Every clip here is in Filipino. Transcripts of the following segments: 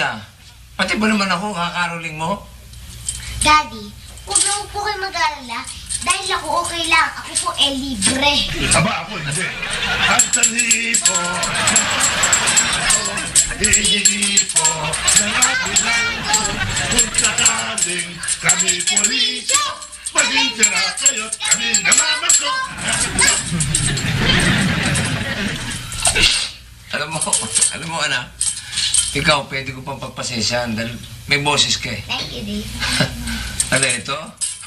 siya. Pati ba naman ako, kakaroling mo? Daddy, huwag na po kayo mag-alala. Dahil ako okay lang. Ako po libre. Aba, ako hindi. At talipo, hihingi po ng ating lalo. Kung sakaling kami pulisyo, maging sira kayo't kami namamasok. Alam mo anak, ikaw pwede ko pang pagpasensyahan dahil may boses ka eh. Thank you, Dave. Ano ito?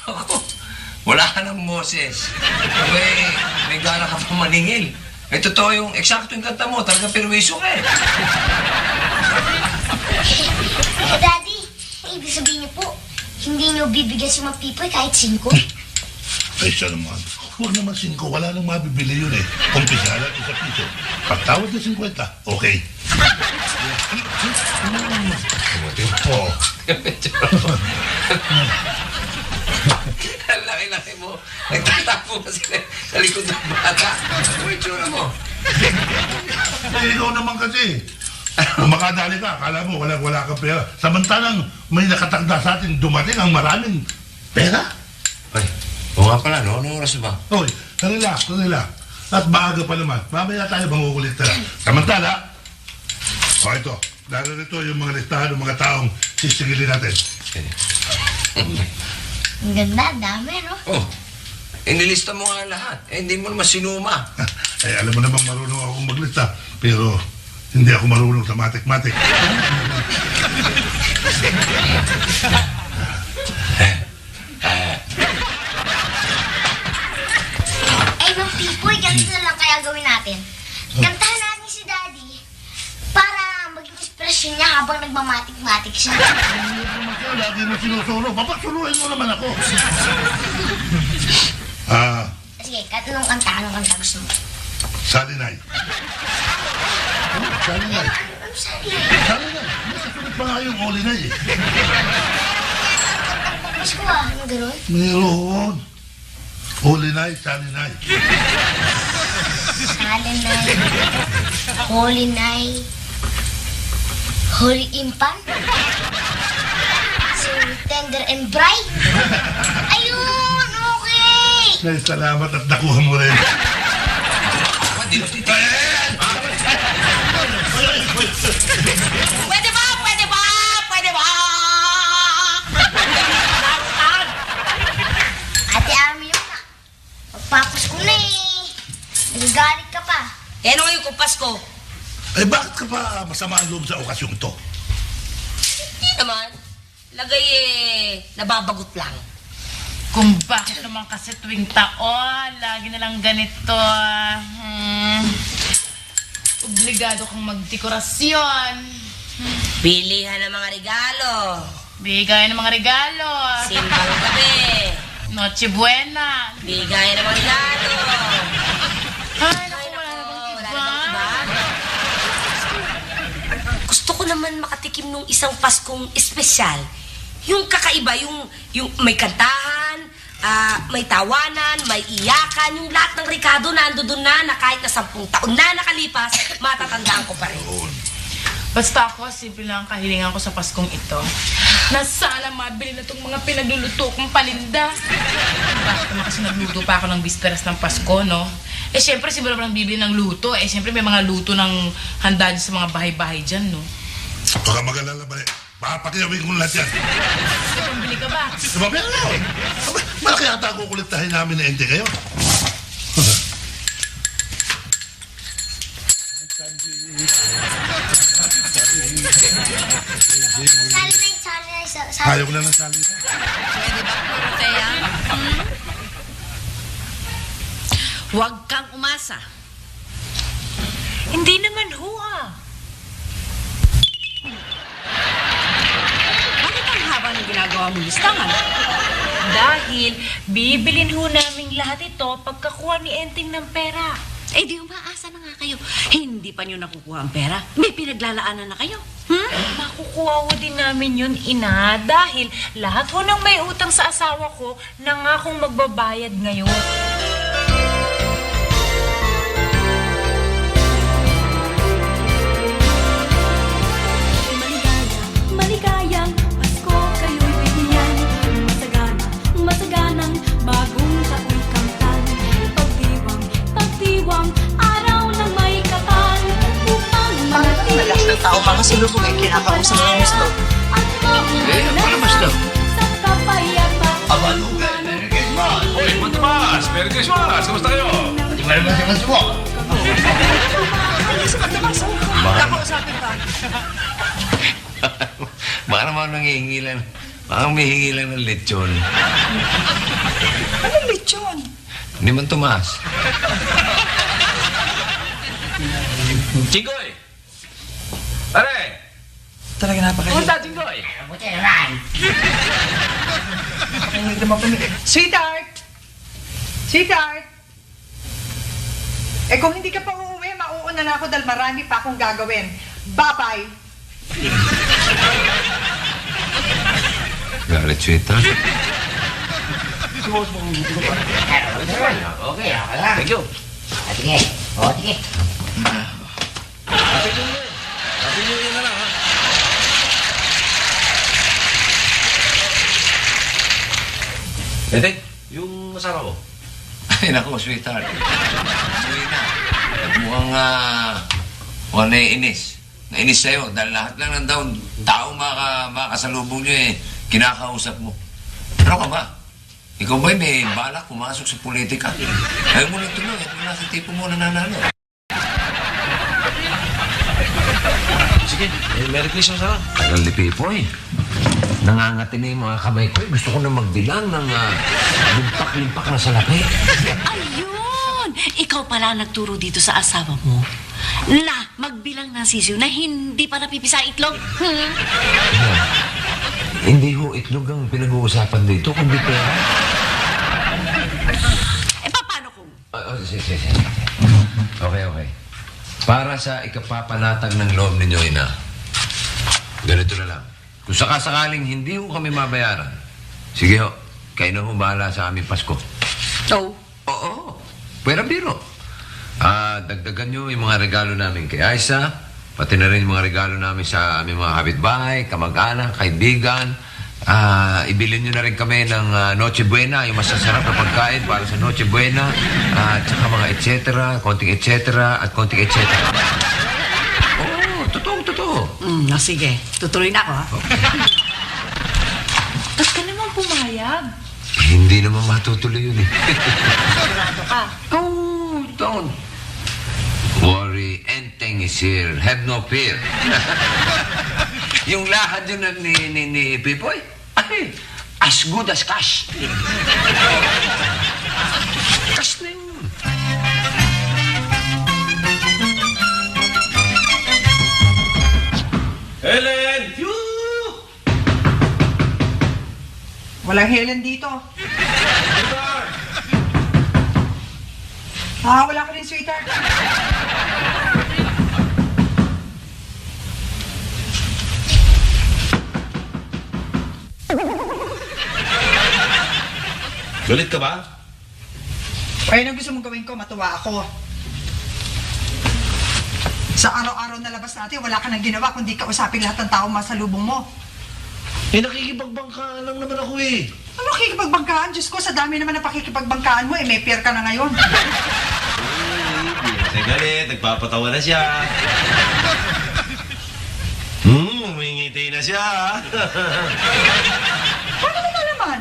Ako, wala ka ng boses. May gana ka pa maningil. Eh, totoo yung eksakto yung kanta mo. Talaga perwisyo ka eh. Daddy, ang ibig sabihin niyo po, hindi niyo bibigyan si Mang Pipoy kahit 5? Ay, siya naman. Huwag naman 5, wala nang mabibili yun eh. Kung pisalan, 1 piso. Pagtawad na 50, okay. Oo. Ang laki-laki mo. Nagtatapo ka sa likod ng bata. Ano yung tsura mo? Eh, ikaw naman kasi. Kung makadali ka, akala mo wala kang pera. Samantalang may nakatakda sa atin, dumating ang maraming pera. Ay, oo nga pala, no? Anong oras ba? Hoy, relax. At maaga pa naman. Mamaya tayo mangukulit na. Samantala, ito. Narito yung mga listahan ng mga taong sisigilin natin. Ang ganda, dami, no? Oh, inilista mo nga lahat. Eh, hindi mo naman sinuma. Eh, alam mo naman marunong akong maglista. Pero hindi ako marunong sa matik-matik. Eh, Mang Pipoy, ganito na lang kaya gawin natin. Kantahan natin si Daddy para maging inspirasyon niya habang nagmamatik-matik siya. Lagi mo sinusulo. Papasuluhin mo naman ako. Sige, anong kanta gusto mo? Salinay. Salinay. Ano sabi? Salinay. Nakasunod pa nga yung Olinay eh. Pasko ano gano'n? Mayroon. Olinay, Salinay. Salinay, Holinay, Holy Impan, so Tender and Bright. Ayun, okay! Nay, salamat at nakuha mo rin. Pwede ba? Ate Army yun na. Pagpapos ko na eh. Nagagalit ka pa. Eh, ano ngayon kung Pasko? Eh, bakit ka pa masama ang loob sa okasyong to? Hindi naman. Lagay nababagot lang. Kung bakit naman kasi tuwing taon, lagi na lang ganito. Obligado kang magdekorasyon. Pilihan ng mga regalo. Bigay ng mga regalo. Simbang gabi. Noche Buena. Bigay ng mga regalo. Ay, naku, wala Wala namang namang iba. Gusto ko naman makatikim nung isang Paskong espesyal. Yung kakaiba, yung may kantahan, may tawanan, may iyakan, yung lahat ng Ricardo nandoon na kahit na 10 taon na nakalipas, matatandaan ko pa rin. Basta ako, simple lang ang kahilingan ko sa Paskong ito. Na sana mabili na itong mga pinagluluto kong paninda. Bakit naman kasi nagluto pa ako ng bisperas ng Pasko, no? Eh, syempre, siguro naman bibili ng luto. Eh, syempre, may mga luto ng handa dyan sa mga bahay-bahay dyan, no? Baka mag-alala ba rin? Baka pakiyawin ko lahat yan. Kasi pambili ka ba? Diba, pero malaki ata kukulitahin namin na ente kayo. Salinay. Ayaw ko na ng sali. Pwede ba, Dorotea? Huwag kang umasa. Hindi naman ho Bakit ang haba ng ginagawa mo listangan? Dahil bibilin ho namin lahat ito pagkakuha ni Enting ng pera. Eh di umaasa na nga kayo. Hindi pa niyo nakukuha ang pera. May pinaglalaanan na kayo. Makukuha ho din namin yun, ina. Dahil lahat ho ng may utang sa asawa ko nangakong magbabayad ngayon. ng tao makasalubong ay kinakausap ng gusto. Palabas daw. Abalugan, Merry Christmas! Uy, Matamas! Merry Christmas! Kamusta kayo? Di ba naman si Mansumo? Kakausapin ka. Baka naman nangihingi lang. Baka may hingi lang ng lechon. Anong lechon? Hindi man Tomas. Chinggoy! Pare! Talaga napakahilig. Kumusta, Chinggoy? Napakahilig naman pumili. Sweetheart! Sweetheart! Eh kung hindi ka pa uuwi, mauuna na ako dahil marami pa akong gagawin. Bye-bye! Galit, sweetheart. Okay, thank you. Sige. O, sige. Happy New Year na lang, ha? Tete, yung asawa ko. Ay, naku, sweetheart. Uwi na. At mukhang naiinis. Nainis sa'yo dahil lahat lang ng tao makasalubong nyo kinakausap mo. Ano ka ba? Ikaw ba'y may balak pumasok sa politika? Ayaw mo lang tuloy at wala sa tipo mo nananalo. Sige, Merry Christmas na lang. Tagal ni Pipoy. Nangangati na yung mga kamay ko. Gusto ko na magbilang ng limpak-limpak na salapi. Ayun! Ikaw pala nagturo dito sa asawa mo na magbilang ng sisiw na hindi pa napipisa itlog. Hindi ho itlog ang pinag-uusapan dito, kundi pera. Eh, paano kung? Sige. Okay. Para sa ikapapanatag ng loob ninyo, ina, ganito na lang. Kung sakasakaling hindi ho kami mabayaran, sige ho, kayo na ho bahala sa aming Pasko. Oh. Oo, pwera biro. Dagdagan nyo yung mga regalo namin kay Aiza, pati na rin yung mga regalo namin sa aming mga kapitbahay, kamag-anak, kaibigan. Ibilin nyo na rin kami ng Noche Buena, yung masasarap na pagkain para sa Noche Buena, at saka mga et cetera, konting et cetera, at konting et cetera. Oo, totoo. Sige. Tutuloy na ako, ha? Ba't ka naman pumayag? Hindi naman matutuloy yun eh. Sigurado ka. Oh, don't worry, Enteng is here. Have no fear. Yung lahad yun ni Pipoy, ay, as good as cash. Cash na yun. Helen! Walang Helen dito. Wala ka rin, sweetheart. Galit ka ba? Ayun ang gusto mong gawin ko, matuwa ako. Sa araw-araw na labas natin, wala ka nang ginawa kundi kausapin lahat ng tao masalubong mo. Eh, nakikipagbangka lang naman ako eh. Ano kikipagbangkaan? Diyos ko, sa dami naman na pakikipagbangkaan mo, may pair ka na ngayon. Hindi na galit, nagpapatawa na siya. Umingiti na siya. Paano mo malaman?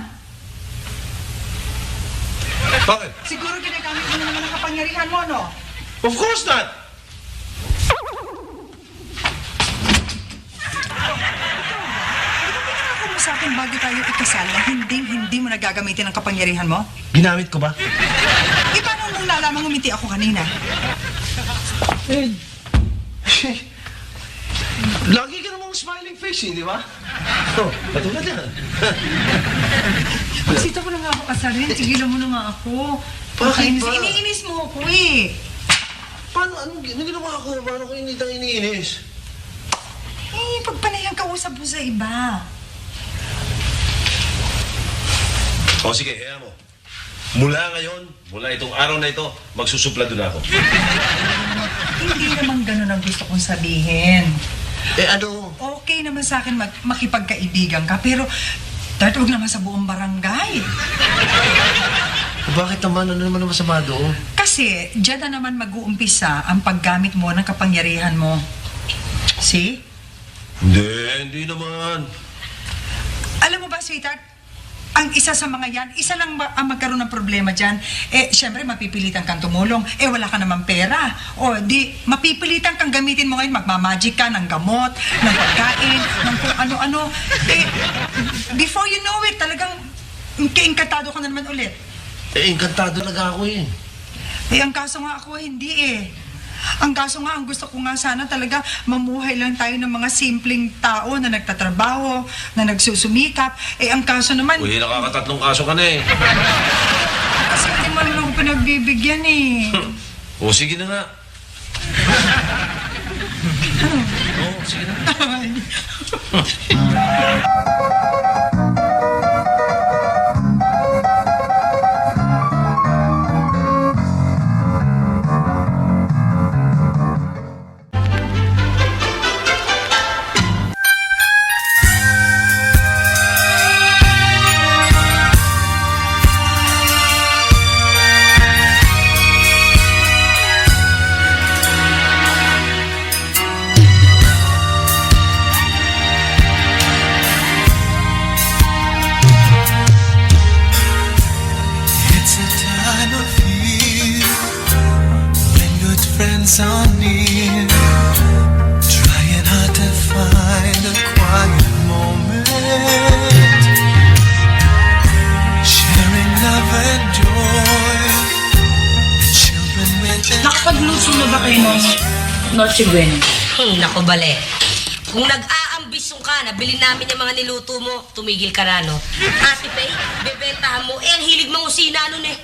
Bakit? Siguro ginagamit mo na naman ang kapangyarihan mo, no? Of course not! Ako mo sa akin bago tayo ikasal na hindi mo nagagamitin ang kapangyarihan mo? Ginamit ko ba? Eh, paano nung nalamang umiti ako kanina? Lagi ka namang smiling face, di ba? Oh, katulad yan. Sita ko na nga ako kasarin. Tigilan mo na nga ako. Bakit ba? Iniinis mo ako eh. Paano? Anong ginawa ko? Paano ko iniinis? Eh, pagpanayang kausap mo sa iba. O sige, kaya mo. Mula ngayon, mula itong araw na ito, magsusuplado na ako. Hindi naman ganun ang gusto kong sabihin. Eh ano? Okay naman sa akin makipagkaibigan ka, pero dahil huwag naman sa buong barangay. Bakit naman? Ano naman ang masama doon? Kasi dyan na naman mag-uumpisa ang paggamit mo ng kapangyarihan mo. See? Hindi naman. Alam mo ba, sweetheart, ang isa sa mga yan, isa lang ang magkaroon ng problema dyan. Syempre, mapipilitan kang tumulong. Wala ka naman pera. O, di, mapipilitan kang gamitin mo ngayon. Magmamagic ka ng gamot, ng pagkain, ng kung ano-ano. Before you know it, talagang kainkantado ka na naman ulit. Encantado talaga ako eh. Ang kaso nga ako, hindi Ang kaso nga, ang gusto ko nga sana talaga mamuhay lang tayo ng mga simpleng tao na nagtatrabaho, na nagsusumikap. Ang kaso naman... Uy, nakakatatlong kaso ka na eh. Kasi hindi man lang ako pinagbibigyan O, sige na nga. Sige na. It's a time of year when good friends are near, trying hard to find a quiet moment, sharing love and joy. The children with Nakapagluto na ba kayo ng Noche Buena? Nako, bale. Kung nag-aambisyon ka, nabili namin yung mga niluto mo, tumigil ka na, no? Ate Pay, bebentahan mo. Ang hilig mong usina nun eh.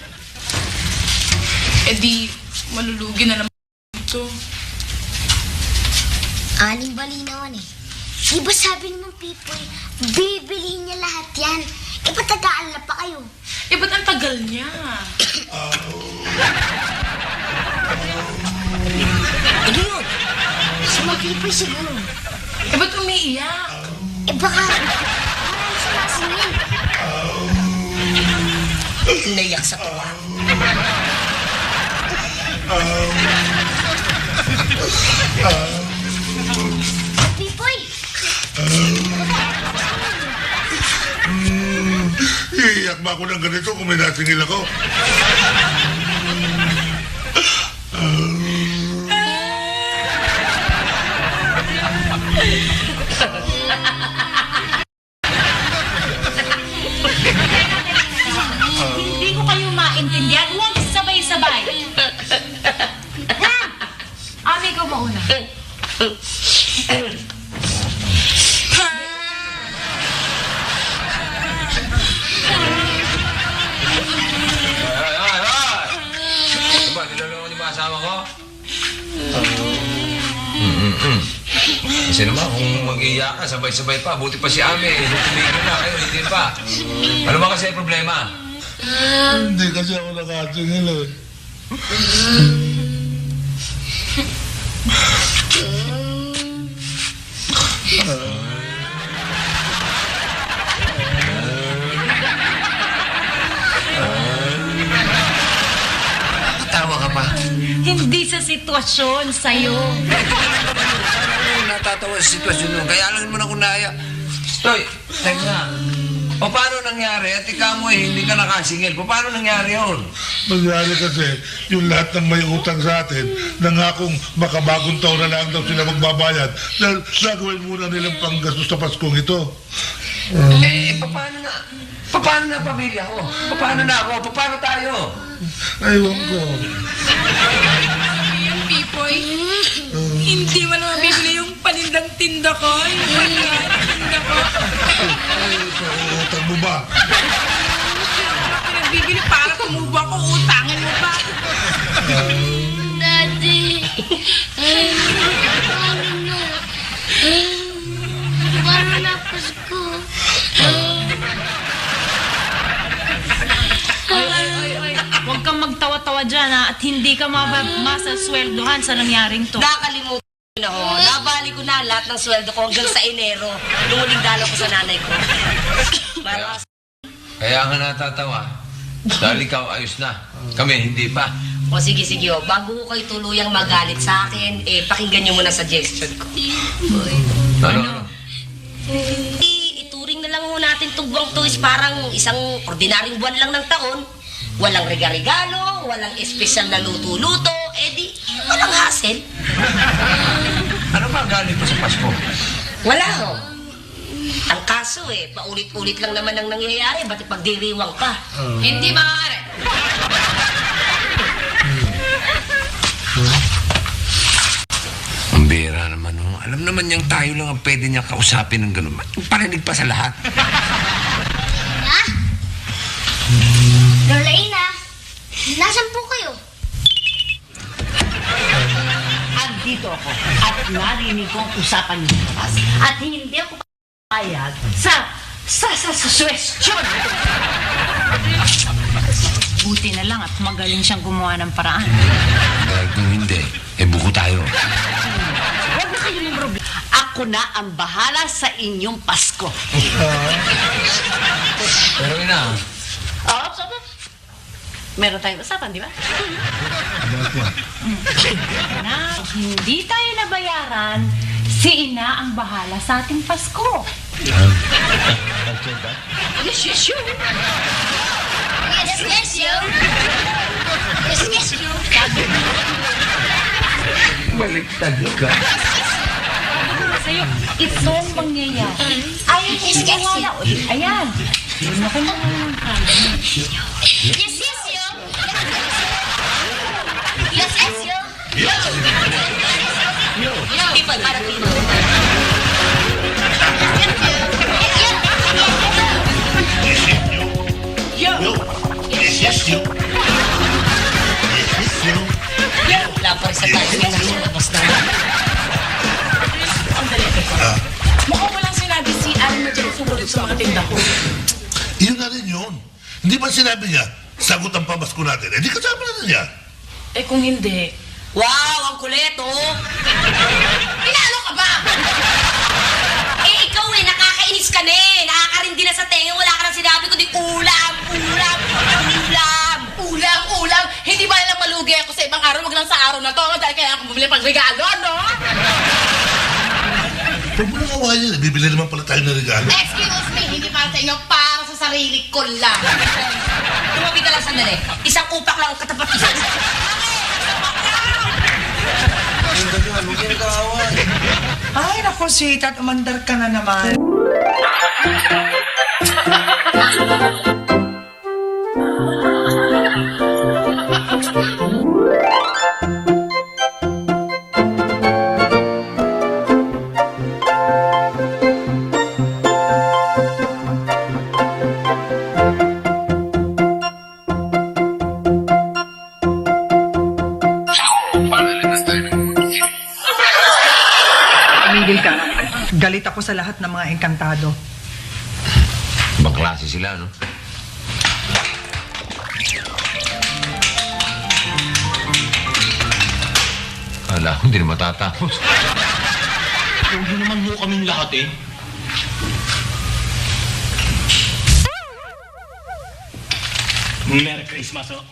Di, malulugi na naman ito. Aling bali naman eh. Di ba sabi naman, Pipoy, bibilihin niya lahat yan. Patagaal na pa kayo. Ba't ang tagal niya? Ano yun? Si mga Pipoy siguro. Ba't umiiyak? Baka marami siya nasingil. Naiyak sa tuwa. Pipoy! Iiyak ba ako ng ganito kung may nasingil ako? Hindi ko kayo maintindihan. Huwag sabay-sabay. Ate, ikaw mauna. Diba, niloloko niyo ba asawa ko? Kasi naman, kung mag-iiyak ka, sabay-sabay pa. Buti pa si Ami. Tumigil na kayo, hindi pa. Ano ba kasi ang problema? Hindi kasi ako nakasingil eh. Tawa ka pa. Hindi sa sitwasyon, sa'yo. Natatawa sa sitwasyon nun. Kaya lang naman ako naya. Toy, teka. O paano nangyari? At ikaw mo hindi ka nakasingil. Paano nangyari yun? Nangyari kasi, yung lahat ng may utang sa atin, nangakong makabagong taon na lang daw sila magbabayad dahil gagawin muna nilang panggastos sa Paskong ito. Paano na? Paano na pamilya ko? Paano na ako? Paano tayo? Aywan ko. Pipoy, hindi mo naman bibili yung panindang tinda ko. Yung panindang tinda ko. Ay, utang mo ba? Pinagbibili para tumubo ako, utangin mo pa. Daddy! Paano na? Paano na Pasko? Huwag kang magtawa-tawa dyan, ha? At hindi ka masasweldohan sa nangyaring to. Nakalimutan ako. Nabali ko na lahat ng sweldo ko hanggang sa Enero. Nung huling dalaw ko sa nanay ko. Para Kaya nga natatawa. Dahil ikaw ayos na. Kami, hindi pa. O sige, bago ko kayo tuluyang magalit sa akin, pakinggan niyo muna suggestion ko. Ano? Ituring na lang ho natin tong buwang to is parang isang ordinaryong buwan lang ng taon. Walang regalo, walang espesyal na luto-luto, di walang hassle. Ano ba galing mo sa Pasko? Wala ho. Ang kaso paulit-ulit lang naman ang nangyayari, ba't ipagdiriwang pa? Hindi maaari. Ang bira naman, oh. Alam naman niyang tayo lang ang pwede niyang kausapin ng gano'n. Parinig pa sa lahat. Ina? Lola Ina, nasan po kayo? Andito ako at narinig ko ang usapan niyo sa labas at hindi ako papayag sa suwestyon. Buti na lang at magaling siyang gumawa ng paraan. Dahil kung hindi, buko tayo. Huwag na kayo ng problema. Ako na ang bahala sa inyong Pasko. Pero ina, Meron tayong usapan, di ba? Na, hindi tayo nabayaran, si Ina ang bahala sa ating Pasko. Yes, you. Yes, you. baliktad ka. Sa'yo, itong mangyayari. Ayaw ko maniwala. Ayan. Yun na kayo. Yes, you. Yes, you. People, para people. Lapar sa tayo ng nalulabas na. Mukhang walang sinabi si Alan na dyan sumunod sa mga tinda ko. Yun na rin yun. Hindi ba sinabi niya, sagot ang pamasko natin? Eh, di kasama na niya. Eh kung hindi, Wow, ang kulit, oh! Pinalo ka ba? Ikaw nakakainis ka na eh. Nakakarin din na sa tenga. Wala ka nang sinabi kundi ulam. hindi ba lang malugi ako sa ibang araw, wag lang sa araw na to, dahil kailangan ko bumili pang regalo, no? Huwag mo nang awayan. Bibili naman pala tayo ng regalo. Excuse me, hindi para sa inyo, para sa sarili ko lang. Tumabi ka lang sandali. Isang upak lang ang katapat isa. Ay, naku, sweetheart, umandar ka na naman. Tumigil ka. Galit ako sa lahat ng mga engkantado. Ibang klase sila, no? Kala ko hindi na matatapos. Huwag naman mo kaming lahat eh. Merry Christmas, oh.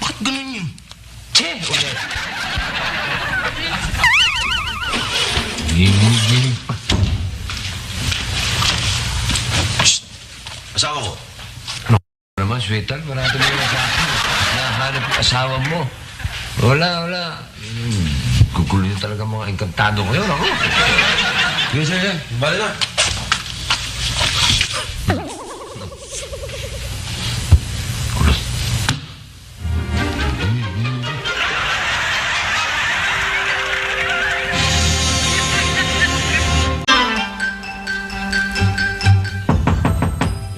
Bakit ganun yun? Che! Ulit. Ginig pa. Asawa ko. Ano naman, sweetheart? Marami mo na sa akin. Nahanap yung asawa mo. Wala. Gugulo niyo talaga mga engkantado ko yun, ako. Sige. Bali na.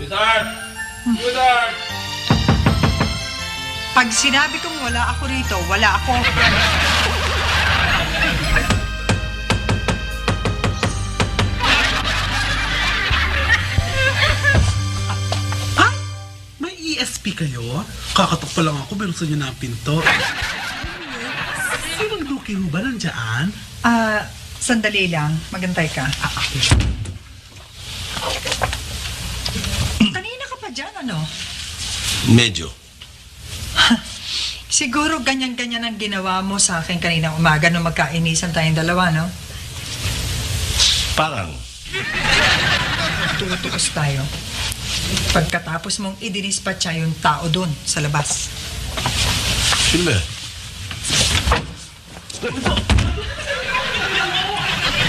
Sweetheart! Pag sinabi kong wala ako rito, wala ako. May ESP kayo? Kakatok pa lang ako, binuksan niyo na ang pinto. Sinong duki mo ba nandiyan? Sandali lang. Magantay ka. Medyo. Siguro ganyan-ganyan ang ginawa mo sa akin kanina umaga nung magkainisan tayong dalawa, no? Parang. Tutukos tayo. Pagkatapos mong idinispatcha yung tao doon sa labas. Sino ba?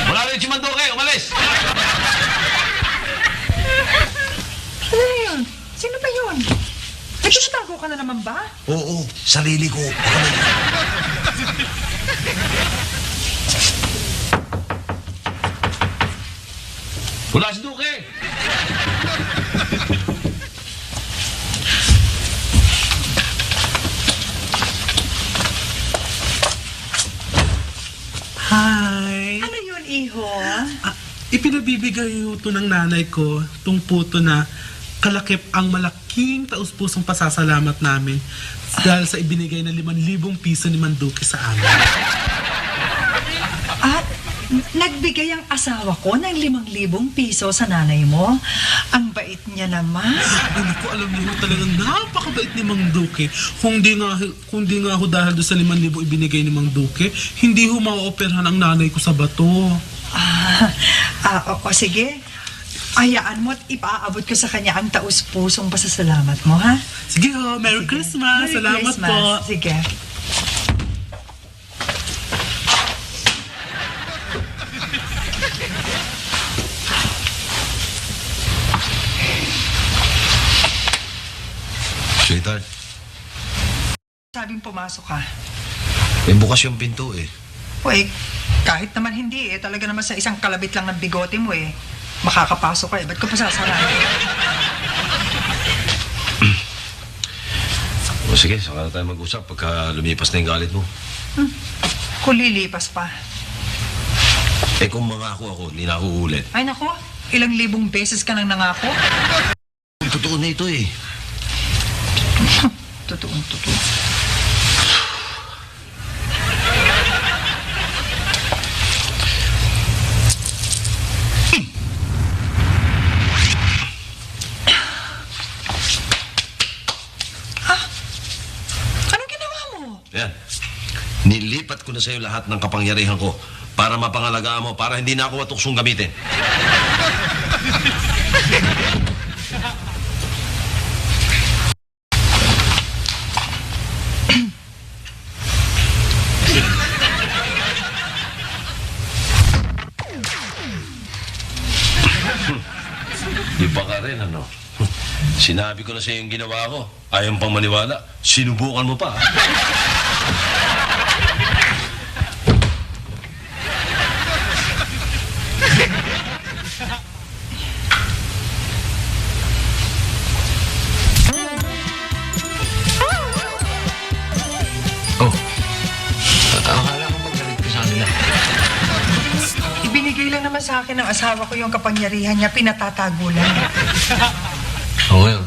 Wala rin si Manduque! Umalis! Ano na yun? Sino ba yun? Nagtatago ka na naman ba? Oo, sarili ko. Wala si Duque! Hi! Ano yun, iho? Ipinabibigay ito ng nanay ko, itong puto na kalakip ang malaking taus-pusong pasasalamat namin dahil sa ibinigay na 5,000 piso ni Manduque sa amin. At nagbigay ang asawa ko ng 5,000 piso sa nanay mo. Ang bait niya naman. Hindi ko alam niyo talagang napakabait ni Mang Duque. Kung di nga ho dahil doon sa 5,000 ibinigay ni Mang Duque, hindi ho ma-operahan ang nanay ko sa bato. O sige. Hayaan mo at ipaabot ko sa kanya ang taus-pusong pasasalamat mo, ha? Sige ho, Merry Christmas! Merry Salamat Christmas. po! Sige. Sweetheart, Sabing pumasok ka. may bukas yung pinto eh. Uy, kahit naman hindi talaga naman sa isang kalabit lang ng bigote mo makakapasok ka Ba't ko pa sasarahin? O sige, saka na tayo mag-usap pagka lumipas na yung galit mo. Kung lilipas pa. Eh kung mangako ako, hindi na ako uulit. Ay nako, ilang libong beses ka nang nangako. Totoo na ito eh. Totoo. Anong ginawa mo? Yan. Nilipat ko na sa'yo lahat ng kapangyarihan ko para mapangalagaan mo, para hindi na ako matuksong gamitin. Di ba ka rin, ano? Sinabi ko na sa'yo yung ginawa ko. Ayaw pang maniwala. Sinubukan mo pa. Oh, akala ko magalit ka sa kanila. Ibinigay lang naman sa akin ng asawa ko yung kapangyarihan niya, pinatatago lang. O ngayon,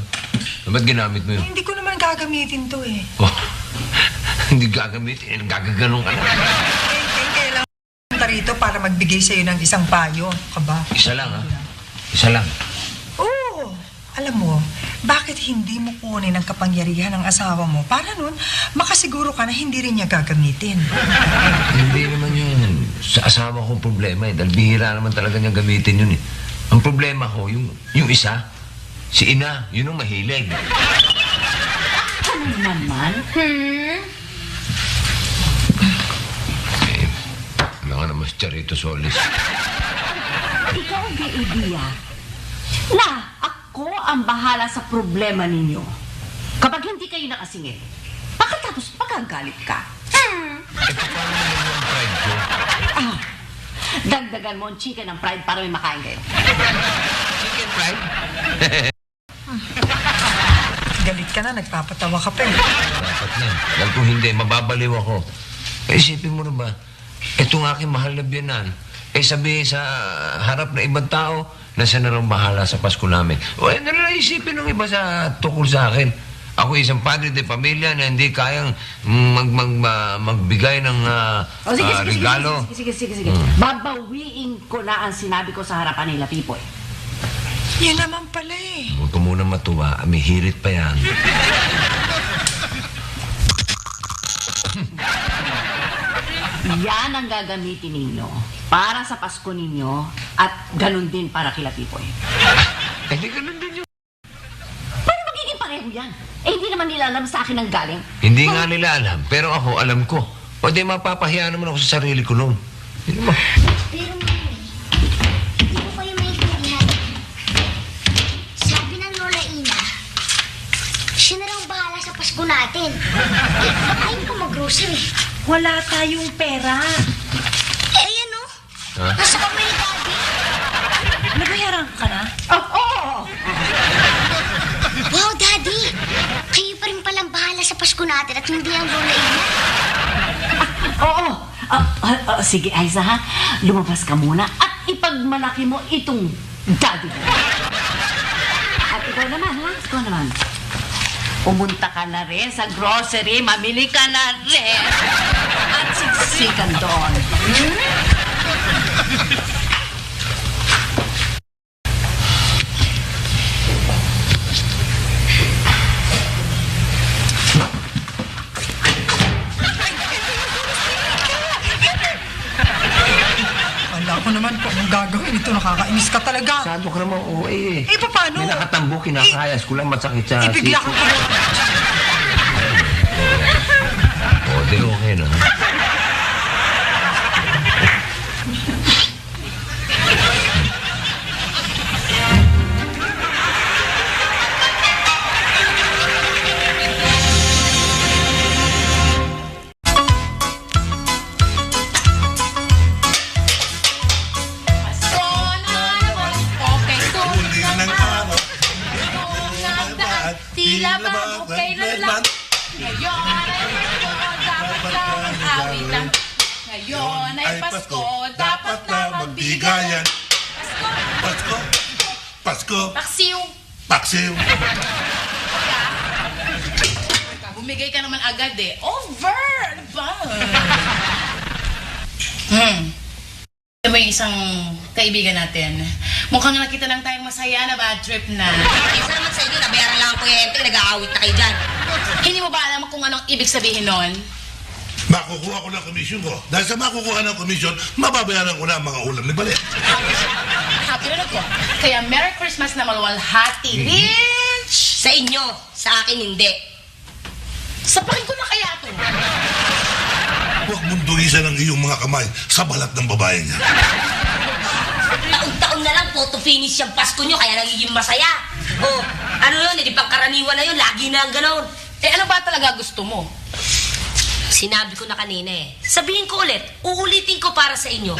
ba't ginamit mo yun? Hindi ko naman gagamitin to Oh, hindi gagamitin, gagaganong ka na. Kailangan punta rito para magbigay sa'yo ng isang payo. Kaba? Isa lang, ha? Isa lang. Oo. Alam mo, bakit hindi mo kunin ang kapangyarihan ng asawa mo para nun makasiguro ka na hindi rin niya gagamitin? Hindi naman yun. Sa asawa kong problema dahil bihira naman talaga niya gamitin yun Ang problema ko, yung isa, si Ina, yun ang mahilig. Ano naman? Wala nga naman si Charito Solis. Ikaw ang idea na ako ang bahala sa problema ninyo. Kapag hindi kayo nakasingit, pagkatapos magagalit ka. Eh, paano naman yung pride ko? Dagdagan mo ang chicken ng pride para may makain kayo. Chicken pride? Galit ka na, nagpapatawa ka pa Dapat na. Dahil kung hindi, mababaliw ako. Isipin mo na ba, itong aking mahal na biyanan, sabi sa harap na ibang tao, nasa na rin bahala sa Pasko namin. O, isipin ng iba sa tukol sa akin. Ako isang padre de pamilya na hindi kayang magbigay ng regalo. Sige. Babawiin ko na ang sinabi ko sa harapan nila, Pipoy. Yan naman pala eh. Huwag ka muna matuwa. May hirit pa yan. Yan ang gagamitin ninyo para sa Pasko ninyo at ganun din para kila Pipoy. Hindi ganun din yun. Paano magiging pareho yan? Eh, hindi naman nila alam sa akin ang galing. Hindi nga nila alam, pero ako alam ko. O di mapapahiya naman ako sa sarili ko noon. Hindi mo. Pero mami, hindi ko kayo maintindihan. Sabi ng Lola Ina, siya na raw bahala sa Pasko natin. Eh, ayaw ko mag-grocery. Wala tayong pera. Eh, ayan o. Ha? Nasa kamay ni Daddy. Nabayaran ka na? Wow, Daddy! Kayo pa rin palang bahala sa Pasko natin at hindi ang Lola Ina. Oo. Sige, Aiza, ha? Lumabas ka muna at ipagmalaki mo itong daddy. At ikaw naman, ha? Ikaw naman. Pumunta ka na rin sa grocery, mamili ka na rin. At siksikan doon. Wala ko naman kung anong gagawin ito. Nakakainis ka talaga. Sado ka naman OA eh. Eh, paano? May nakatambo, kinakayas ko lang masakit sa Ibigla ko ka. O, di okay na. Tila bago kailan lang. Ngayon ay Pasko, dapat lang mag-awitan. Ngayon ay Pasko, dapat lang magbigayan. Pasko. Pasko. Paksiw. Paksiw. Bumigay ka naman agad eh. Over! Ano ba? Ito ba yung isang kaibigan natin? Mukhang nakita lang tayong masaya na bad trip na. Isa naman sa inyo, nabayaran lang ang kuryente, nag-aawit na kayo dyan. Hindi mo ba alam kung anong ibig sabihin nun? Makukuha ko ng komisyon ko. Dahil sa makukuha ng komisyon, mababayaran ko na ang mga ulam ni Balit. Happy na ko. Kaya Merry Christmas na malwalhati. Bitch! Sa inyo, sa akin hindi. Sapakin ko na kaya ito. Huwag mong durisan ang iyong mga kamay sa balat ng babae niya. Taon-taon na lang photo finish yung Pasko nyo, kaya nagiging masaya. O, ano yun, hindi pangkaraniwan na yun, lagi na ang ganon. Eh ano ba talaga gusto mo? Sinabi ko na kanina eh. Sabihin ko ulit, uulitin ko para sa inyo.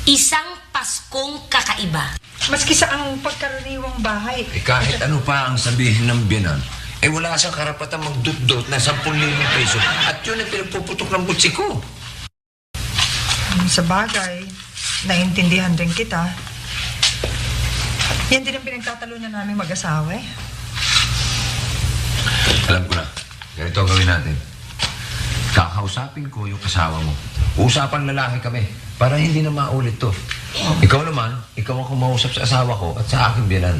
Isang Paskong kakaiba. Maski sa ang pagkaraniwang bahay. Eh, kahit ano pa ang sabihin ng biyanan, eh wala siyang karapatan magdudot na 10,000 peso. At yun ang pinagpuputok ng butsi ko. Sa bagay, naiintindihan din kita. Yan din ang pinagtatalunan namin mag-asawa eh. Alam ko na. Ganito ang gawin natin. Kakausapin ko yung kasawa mo. Usapan lalaki kami para hindi na maulit to. Ikaw naman, ikaw ang kumausap sa asawa ko at sa aking biyanan.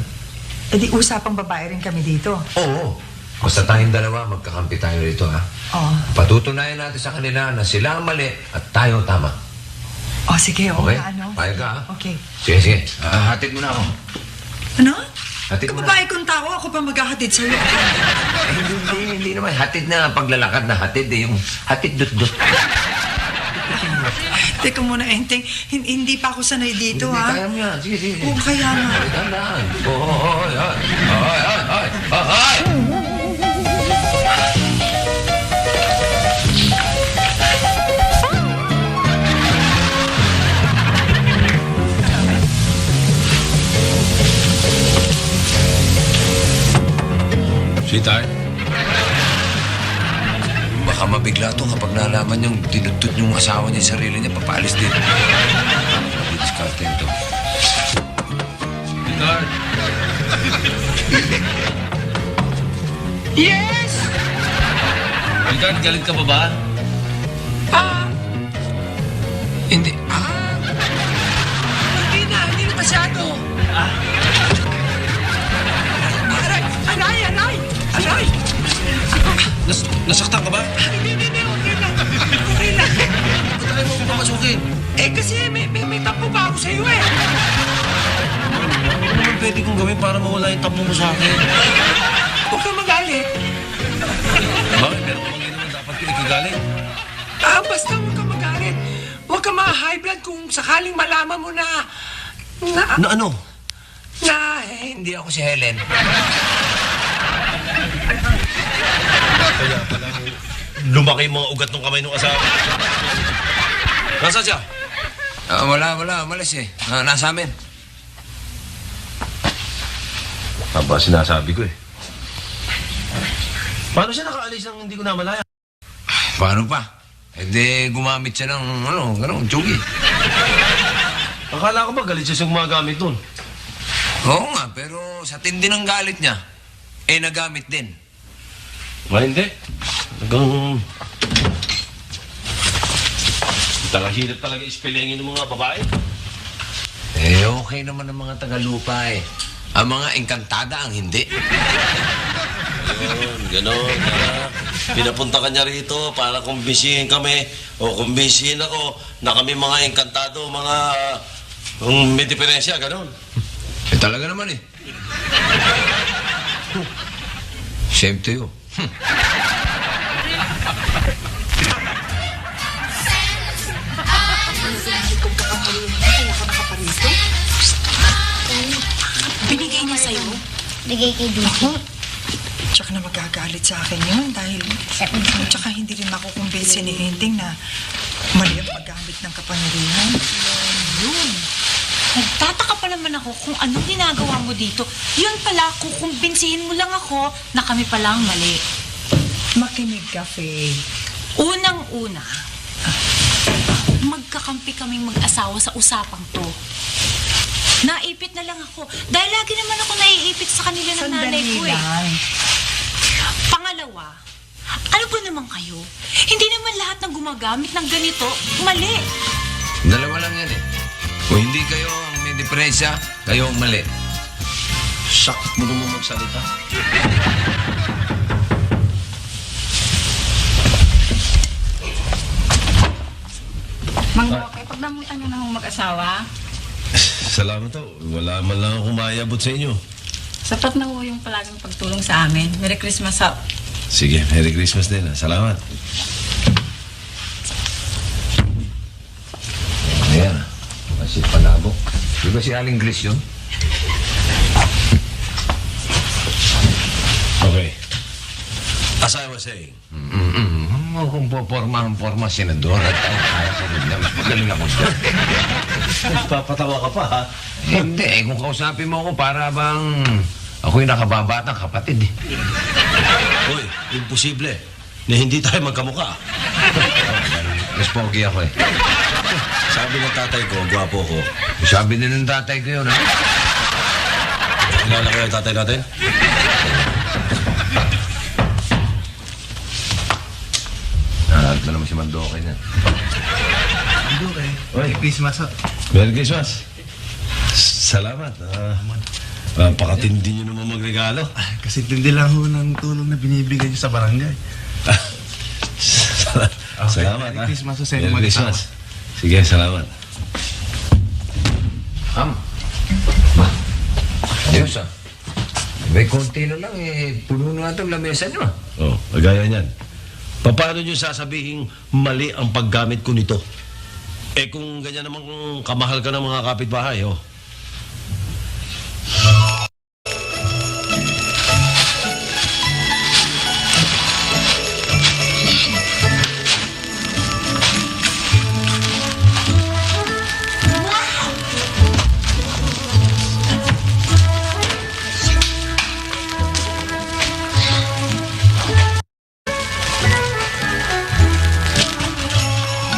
E di usapang babae rin kami dito. Oo. Basta tayong dalawa, magkakampi tayo rito, ha? Oo. Patutunayan natin sa kanila na sila ang mali at tayo tama. Oh, sige, oo Okay? nga, ano? Payag ka, ha? Okay. Sige, sige. Hatid mo na ako. Ano? Hatid mo na. Kababae kong tao, ako pa maghahatid sa'yo. Hindi naman. Hatid na paglalakad na hatid eh. Yung hatid dut-dut. Teka muna, Enteng. Hindi pa ako sanay dito, Hindi, ha? kaya mo yan. Sige, sige. Oo, kaya nga. Ay, tandaan. Ay. Sweetheart? Baka mabigla to kapag nalaman yung dinudtot yung asawa niya sarili niya, papaalis din. Diskarte ito. Sweetheart? Yes! Sweetheart, galit ka pa ba? Hindi. Hindi na masyado. Nasaktan ka ba? Hindi, okay lang. Okay lang. Ba't ayaw mo akong papasukin? Eh, kasi may tampo pa ako sa'yo eh. Ano naman pwede kong gawin para mawala yung tampo mo sa akin? Huwag kang magalit. Bakit? Pero kung hindi naman dapat ko ikagalit. Basta huwag kang magalit. Huwag kang ma-high blood kung sakaling malaman mo na Na ano? hindi ako si Helen. Kaya pala lumaki yung mga ugat ng kamay ng asawa. Nasaan siya? Wala. Umalis eh. Nasa amin. Aba, sinasabi ko eh. Paano siya nakaalis nang hindi ko namalaya? Paano pa? Hindi gumamit siya ng, gano'n, tsugi. Akala ko ba galit siya sa gumagamit doon? Oo nga, pero sa tindi ng galit niya, nagamit din. Hindi. Hanggang... Hirap talaga ispelengin ng mga babae. Okay naman ang mga tagalupa eh. Ang mga engkantada ang hindi. Ayun, gano'n. Pinapunta ka niya rito para kumbisihin kami o kumbisihin ako na kami mga engkantado, mga may diferensya, gano'n. Talaga naman eh. Same to you. Binigay niya sa'yo? Bigay kay Duki. Tsaka na magagalit sa akin yun dahil tsaka hindi rin makukumbinsi ni Hinding na mali ang paggamit ng kapangyarihan. Yun. Nagtataka pa naman ako kung anong ginagawa mo dito. Yun pala, kukumbinsihin mo lang ako na kami pala ang mali. Makinig ka, Faye. Unang-una, magkakampi kaming mag-asawa sa usapang to. Naipit na lang ako. Dahil lagi naman ako naiipit sa kanila ng nanay ko eh. lang. Pangalawa, ano ba naman kayo? Hindi naman lahat ng gumagamit ng ganito, mali. Dalawa lang yan eh. Kung hindi kayo ang may diferensya, kayo ang mali. Sakit mo naman magsalita. Mang Roque, pagdamutan niyo na hong mag-asawa, Salamat to. Wala man lang akong maayabot sa inyo. sapat na ho yung palaging pagtulong sa amin. Merry Christmas ho. Sige, Merry Christmas din. Salamat. Ayan. Kasi palabok. Di ba si Aling Grace yun? Okay. As I was saying. Kung poporma senador at kaya ko rin naman. Magaling ako siya. Papatawa ka pa, ha? Hindi, kung kausapin mo ako para bang ako'y nakababatang kapatid eh. Uy, imposible na hindi tayo magkamukha. Mas pogi ako eh. Sabi ng tatay ko, gwapo ko. Sabi din ng tatay ko yun, ha? Kilala ko yung tatay natin? Nahalat na naman si Mandoke niya. Mandoke, Oy. Christmas ho. Merry Christmas. Salamat. Pakatindi nyo naman magregalo. Kasi tindi lang ho ng tulong na binibigay niyo sa barangay. Salamat, Merry ha? Christmas ho sa inyo Merry mag-asawa. Christmas. Sige, salamat. Diyos, ah. May konti na lang eh. Puno na itong lamesa nyo, ah. Oh, kagaya niyan. Paano nyo sasabihin mali ang paggamit ko nito? Eh kung ganyan naman kung kamahal ka ng mga kapitbahay, oh.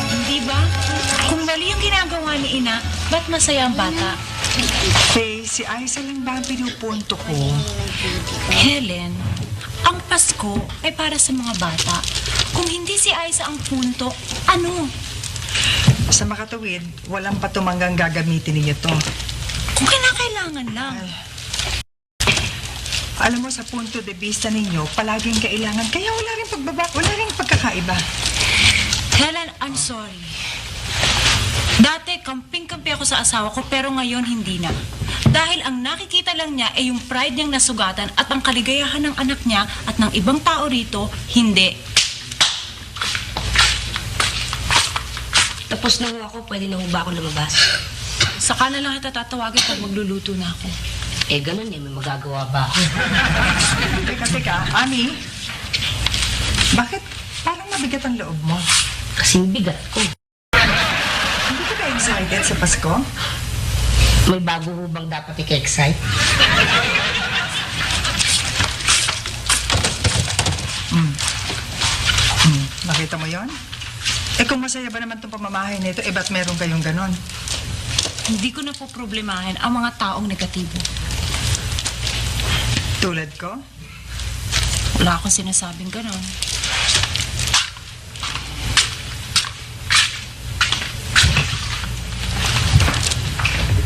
Hindi ba? Kung mali yung ginagawa ni Ina, ba't masaya ang bata? Faye, si Aiza lang ba ang pinupunto ko? Helen, ang Pasko ay para sa mga bata. Kung hindi si Aiza ang punto, ano? Sa makatuwid, walang patumanggang gagamitin ninyo to. Kung kinakailangan lang. Alam mo, sa punto de vista ninyo, palaging kailangan. Kaya wala rin wala rin pagkakaiba. Helen, I'm sorry. Dati, kamping-kampi ako sa asawa ko, pero ngayon hindi na. Dahil ang nakikita lang niya ay yung pride niyang nasugatan at ang kaligayahan ng anak niya at ng ibang tao rito, hindi. Tapos na ho ako, pwede na ho ba ako lumabas? Saka na lang kita tatawagin pag magluluto na ako. Eh, ganun eh, may magagawa ba ako? Teka, Ami. Bakit parang mabigat ang loob mo? Kasing bigat ko. Hindi ka ba excited sa Pasko? May bago ho bang dapat i-excite? Nakita mo yon? Eh kung masaya ba naman itong pamamahay nito, eh ba't meron kayong ganon? Hindi ko na po problemahin ang mga taong negatibo. Tulad ko? Wala akong sinasabing ganon.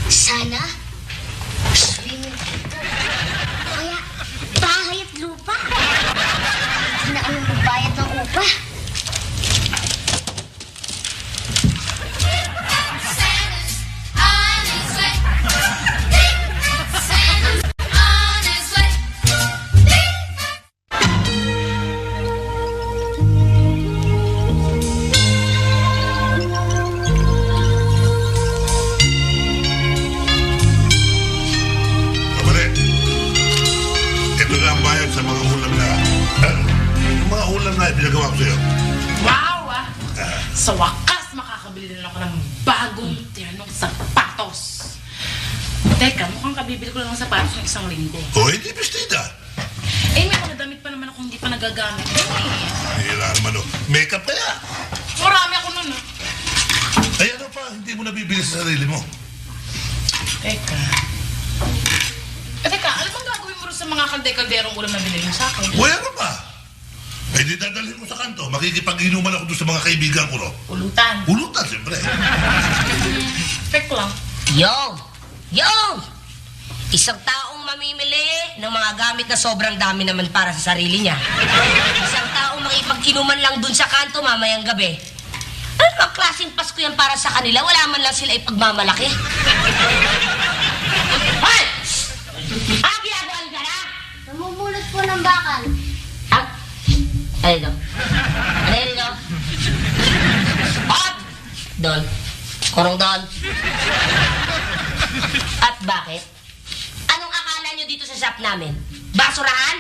Sana, swimming pool. Kaya, bahay at lupa. Hindi na kami magbayad ng upa. Kapatid, ito na ang bayad sa mga ulam na... yung mga ulam na ipinagawa ko sa'yo. Wow, ah! Sa wakas, makakabili na ako ng bagong tiyanong sapatos. Teka, mukhang kabibili ko lang ng sapatos ng isang linggo. O, hindi bestida. Eh, may mga damit pa naman ako hindi pa nagagamit. Hira naman o. Makeup kaya. Marami ako nun, ah. Ay, ano pa, hindi mo nabibili sa sarili mo. Teka. Teka, alam mo gagawin mo rin sa mga kalde-kalderong ulam na binili mo sa akin? Wala ka pa. Eh, di dadalhin ko sa kanto. Makikipag-inuman ako doon sa mga kaibigan ko, no? Ulutan. Ulutan, siyempre. Fake lang. Yo! Isang taong mamimili ng mga gamit na sobrang dami naman para sa sarili niya. Isang taong makipag-inuman lang dun sa kanto mamayang gabi. Ano ang klaseng Pasko yan para sa kanila? Wala man lang sila ipagmamalaki. Hoy! Ginagawa ka na? Namumulot po ng bakal. Ano ito? Ano ito? Hop! Doon. Kurong doon. At bakit? Anong akala nyo dito sa shop namin? Basurahan?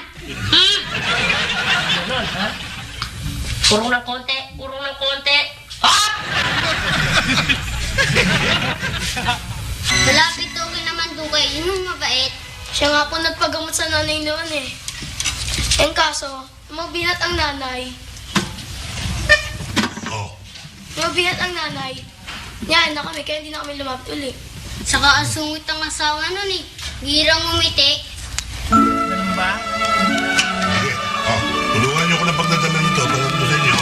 Ganun, ha? Kurong ng konti, kurong ng konti. Hop! Malapit daw kay naman Dukay. Yun yung mabait. Siya nga po nagpagamot sa nanay noon eh. En kaso, mabinat ang nanay. Mabinat ang nanay. Yan na kami, kaya hindi na kami lumapit uli. Saka ang sungit ang asawa nun eh. Girang umiti. Ganun ba? Sige. Tulungan niyo ko ng pagdadala nito para ito sa inyo.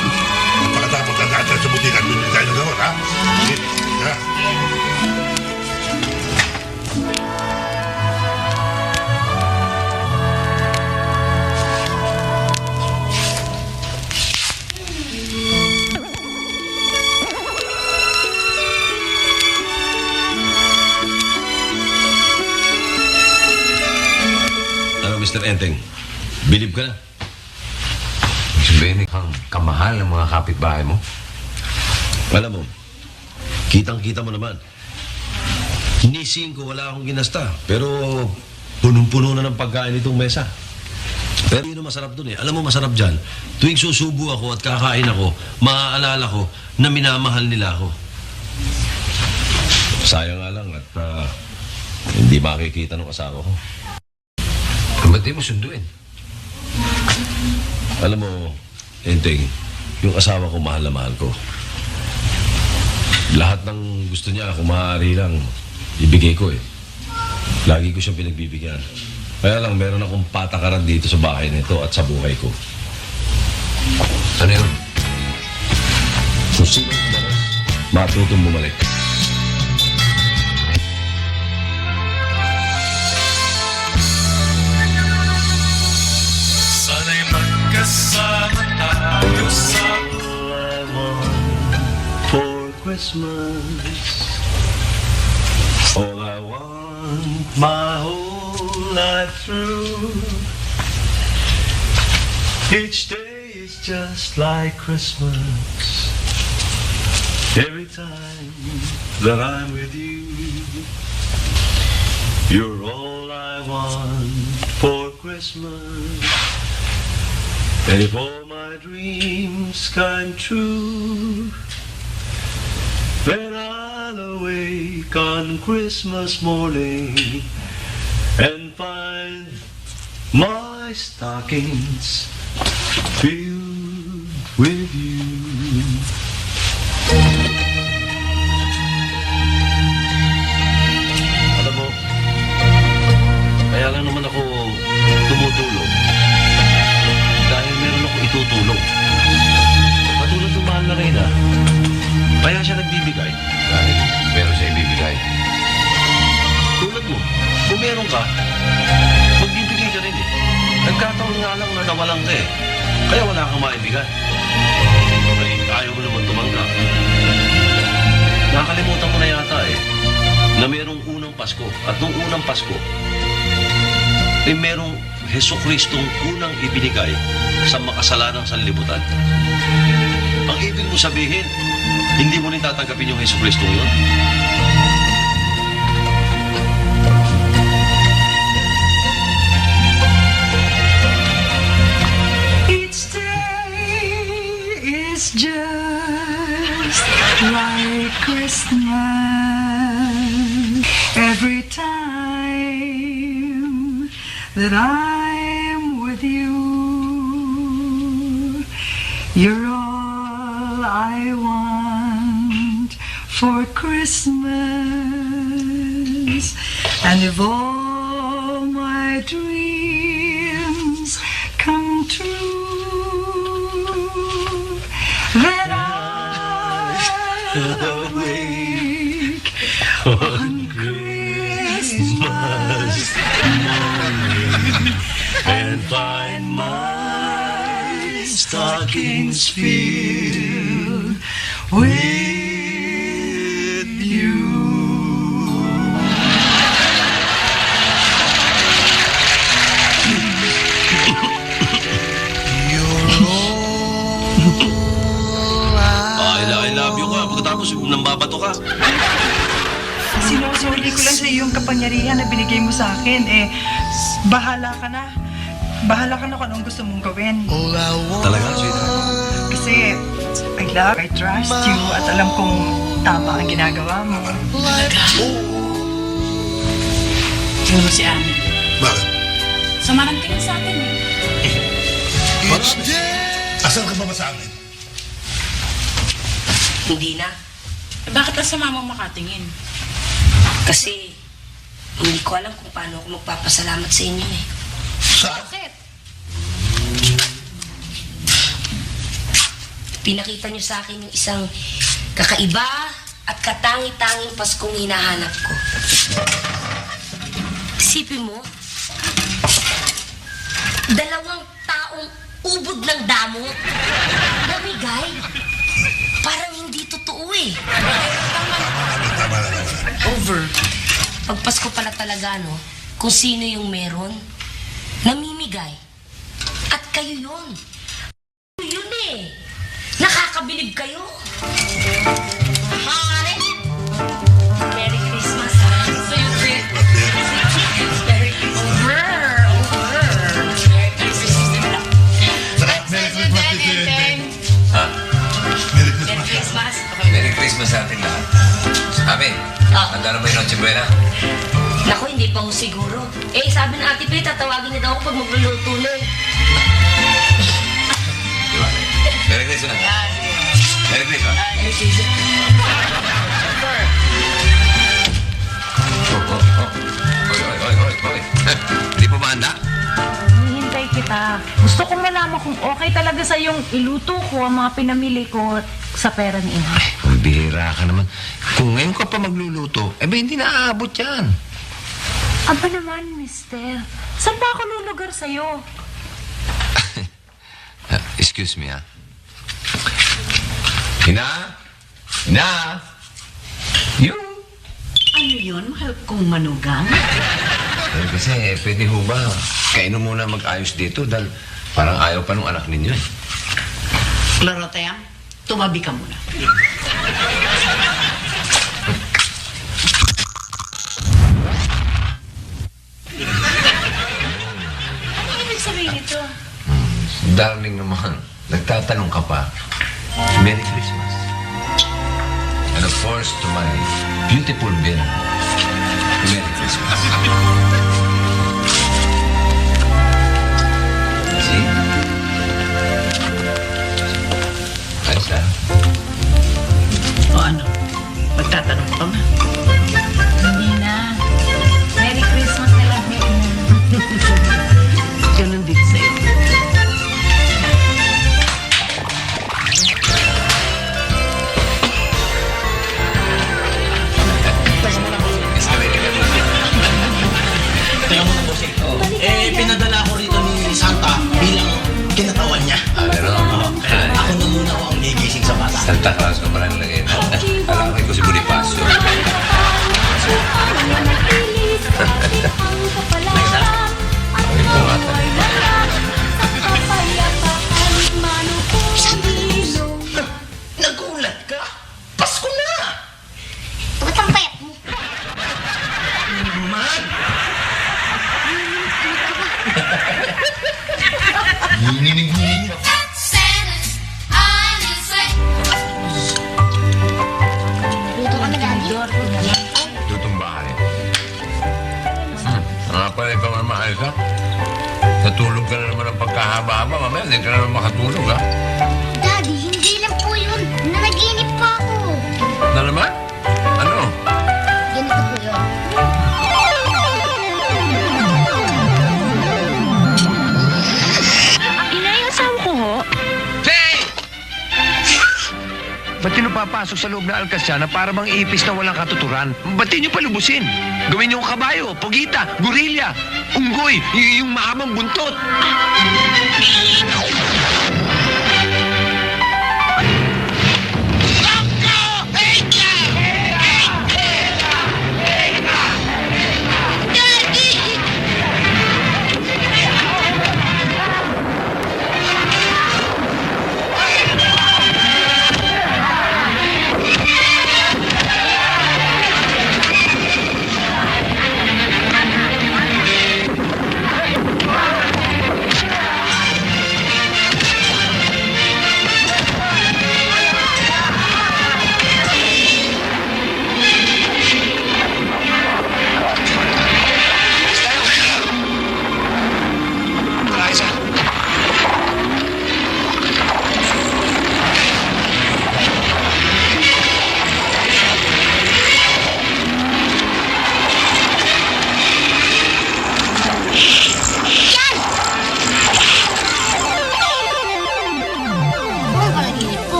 Pagkatapos na natin sa butikan, bibili tayo ng gamot, ha? Sige. Ha? Mr. Enteng, bilib ka na. Sabihin kang kamahal ng mga kapitbahay mo. Alam mo, kitang-kita mo naman. Nising ko wala akong ginasta, pero punong-puno na ng pagkain itong mesa. Pero yun ang masarap dun eh. Alam mo, masarap dyan. Tuwing susubo ako at kakain ako, maaalala ko na minamahal nila ako. Sayang nga lang at hindi makikita ng asawa ko. Ba't di mo sunduin? Alam mo, Enteng, yung asawa ko mahal na mahal ko. Lahat ng gusto niya, kung maaari lang, ibigay ko eh. Lagi ko siyang pinagbibigyan. Kaya lang, meron akong patakaran dito sa bahay nito at sa buhay ko. Ano yun? Kung sino umaras, matutong bumalik. Magkasama tayo sa All I want for Christmas, all I want my whole life through. Each day is just like Christmas. Every time that I'm with you, you're all I want for Christmas. And if all my dreams come true, then I'll awake on Christmas morning and find my stockings filled with you. Alam mo, kaya lang naman ako tumutulong dahil meron ako itutulong. Katulad ng mahal na Reyna, kaya siya nagbibigay. Dahil meron siya ibibigay. Tulad mo, kung meron ka, magbibigay ka rin eh. Nagkataon nga lang na nawalan ka eh. Kaya wala kang maibigay. Okay, ayaw mo naman tumanggap. Nakakalimutan mo na yata eh, na merong unang Pasko. At nung unang Pasko, ay merong Heso Kristong unang ibinigay sa makasalanang sanlibutan. Ang ibig mo sabihin, hindi mo rin tatanggapin yung Heso Kristong yun? Each day is just like Christmas. Every time that I'm with you, you're all I want for Christmas. And if all my dreams come true, then I'll awake on Christmas morning and find my stockings filled with you. I love you ka. Pagkatapos nambabato ka. Sinusuli ko lang sa iyo yung kapangyarihan na binigay mo sa akin. Bahala ka na. Bahala ka na kung anong gusto mong gawin. Talaga, sweetheart? Kasi I trust you at alam kong tama ang ginagawa mo. Siguro si Ami. Bakit? Samahan ka na sa atin eh. Asan ka ba sa amin? Hindi na. Bakit ang sama mo makatingin? Kasi hindi ko alam kung paano ako magpapasalamat sa inyo eh. Bakit? Pinakita niyo sa akin yung isang kakaiba at katangi-tanging Paskong hinahanap ko. Isipin mo, 2 taong ubod ng damo, namigay. Parang hindi totoo eh. Tama na. Over. Pag Pasko pala talaga, no? Kung sino yung meron, namimigay. At kayo yun. Yun eh. Nakakabilib kayo. Mare! Merry Christmas, ha? So you treat. Merry Christmas. Over. Merry Christmas. Merry Christmas, Tito Yente. Ha? Merry Merry Christmas. Christmas. Merry Christmas sa ating lahat. Sabi, handa na ba yung Noche Buena? Naku, hindi pa ho siguro. Sabi ng Ate Pe, tatawagin niya daw ako pag magluluto na eh. Diba? Merry Christmas. Merry Christmas. Merry Christmas. Oy. Hindi pa ba handa? Hinihintay kita. Gusto kong malaman kung okay talaga sa yung iluto ko ang mga pinamili ko sa pera ni Ina. Ang bihira ka naman. Kung ngayon ka pa magluluto, hindi na aabot yan. Aba naman, mister. Saan ba ako lulugar sa'yo? Excuse me, ha? Ina? Ina? Yung? Ano yun? Mahal kong manugang? Kasi pwede ho ba, kayo muna mag-ayos dito dahil parang ayaw pa nung anak ninyo eh. Lorotea, tumabi ka muna. Ano ibig sabihin ito? Darling naman, nagtatanong ka pa. Merry Christmas. And of course, to my beautiful Bill, Merry Christmas. See? Ayos ah. O ano? Magtatanong ka pa ba? Hindi na. Merry Christmas na lang. Ganun din sa'yo. Teka muna, bossing. Pinadala ko rito ni Santa bilang kinatawan niya. Pero, Ako na muna ako ang nagising sa bata. Santa Claus ka pala nilagay na. Alam ko si Bonifacio. Ay, pungatan. Nagulat ka? Pasko na! Ba't ang payat mo? Man! Hininig-hininig ako. Dito ka na, Daddy. Tutong bahay. Nga pala ikaw naman, Aisa. Natulog ka na naman ng pagkahaba-haba. Mamaya, hindi ka na naman makatulog, ha? Daddy, hindi lang po yun. Nanaginip pa ako. Na naman? Ano? Ganito po yun. Inayasam ko ho. Hey! Ba't nyo papasok sa loob na alkasya na para bang ipis na walang katuturan? Ba't nyo palubusin? Gawin nyo kabayo, pugita, gorilya, unggoy, yung mahabang buntot.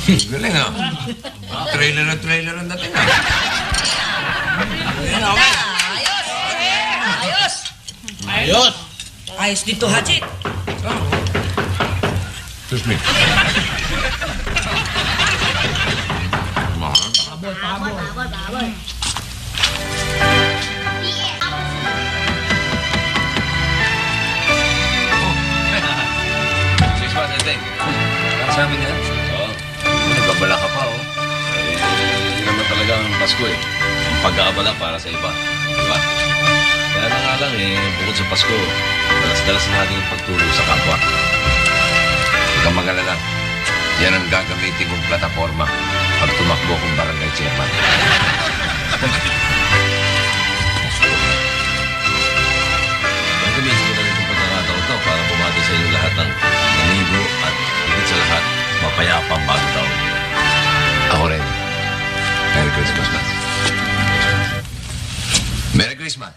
Galing ah. Trailer ang dating ah. Ayos! Ayos dito, Hajit. Excuse me. Bawal. Christmas, I think. Sabi niya? Oo. Nagbabala ka pa, oh. Yun naman talaga ang Pasko eh. Ang pag-aabala para sa iba. Diba? Kaya na nga lang eh, bukod sa Pasko, dalas-dalas natin yung pagtulong sa kapwa. Huwag kang mag-alala. Yan ang gagamitin kong plataforma pag tumakbo kong barangay chairman. Gagamitin ko na rin itong pagkakataon to para bumati sa inyo lahat ng nanigo at higit sa lahat, mapayapang bago taon. Ako rin. Merry Christmas, man. Merry Christmas.